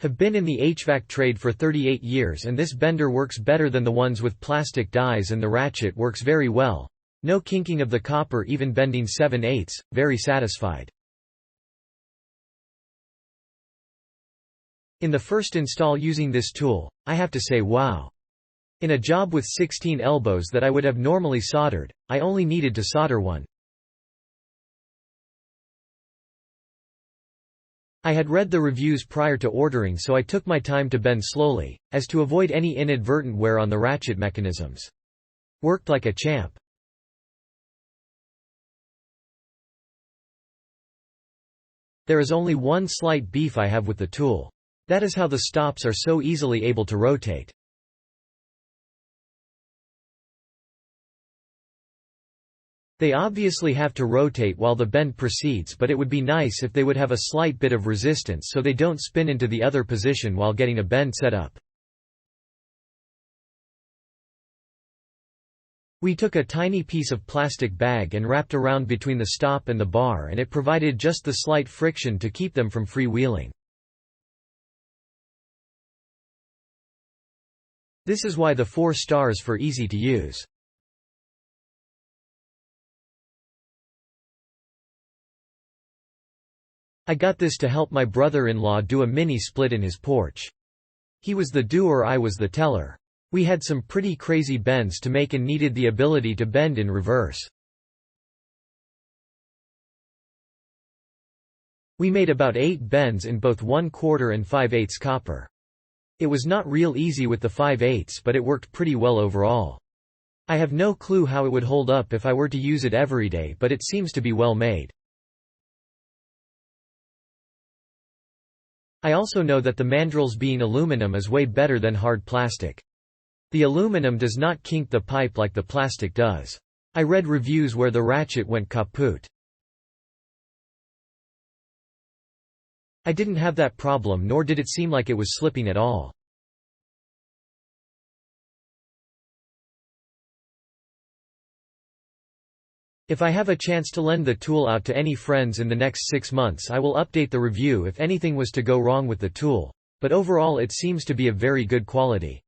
Have been in the HVAC trade for 38 years and this bender works better than the ones with plastic dies and the ratchet works very well. No kinking of the copper, even bending 7/8, very satisfied. In the first install using this tool, I have to say wow. In a job with 16 elbows that I would have normally soldered, I only needed to solder one. I had read the reviews prior to ordering, so I took my time to bend slowly, as to avoid any inadvertent wear on the ratchet mechanisms. Worked like a champ. There is only one slight beef I have with the tool. That is how the stops are so easily able to rotate. They obviously have to rotate while the bend proceeds, but it would be nice if they would have a slight bit of resistance so they don't spin into the other position while getting a bend set up. We took a tiny piece of plastic bag and wrapped around between the stop and the bar, and it provided just the slight friction to keep them from freewheeling. This is why the 4 stars for easy to use. I got this to help my brother-in-law do a mini split in his porch. He was the doer, I was the teller. We had some pretty crazy bends to make and needed the ability to bend in reverse. We made about 8 bends in both 1/4 and 5/8 copper. It was not real easy with the 5/8, but it worked pretty well overall. I have no clue how it would hold up if I were to use it every day, but it seems to be well made. I also know that the mandrels being aluminum is way better than hard plastic. The aluminum does not kink the pipe like the plastic does. I read reviews where the ratchet went kaput. I didn't have that problem, nor did it seem like it was slipping at all. If I have a chance to lend the tool out to any friends in the next 6 months, I will update the review if anything was to go wrong with the tool, but overall it seems to be of very good quality.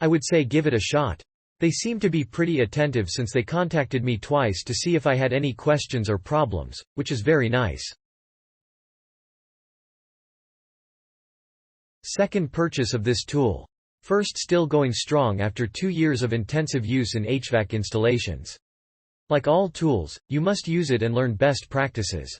I would say give it a shot. They seem to be pretty attentive since they contacted me twice to see if I had any questions or problems, which is very nice. Second purchase of this tool. First, still going strong after 2 years of intensive use in HVAC installations. Like all tools, you must use it and learn best practices.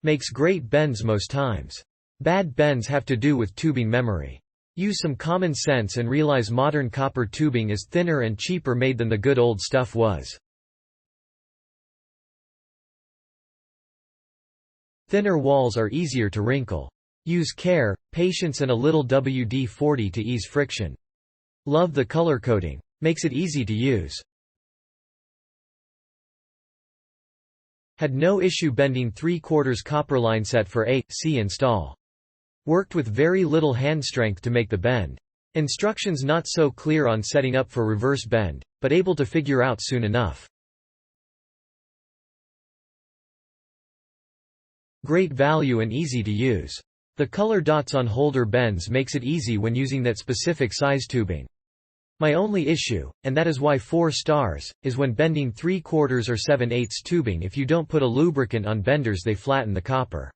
Makes great bends most times. Bad bends have to do with tubing memory. Use some common sense and realize modern copper tubing is thinner and cheaper made than the good old stuff was. Thinner walls are easier to wrinkle. Use care, patience and a little WD-40 to ease friction. Love the color coding. Makes it easy to use. Had no issue bending 3/4 copper line set for A/C install. Worked with very little hand strength to make the bend. Instructions not so clear on setting up for reverse bend, but able to figure out soon enough. Great value and easy to use. The color dots on holder bends makes it easy when using that specific size tubing. My only issue, and that is why 4 stars, is when bending 3/4 or 7/8 tubing. If you don't put a lubricant on benders, they flatten the copper.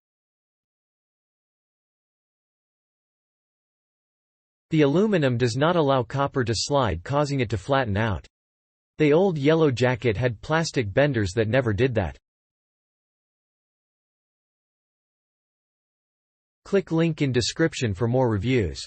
The aluminum does not allow copper to slide, causing it to flatten out. The old Yellow Jacket had plastic benders that never did that. Click link in description for more reviews.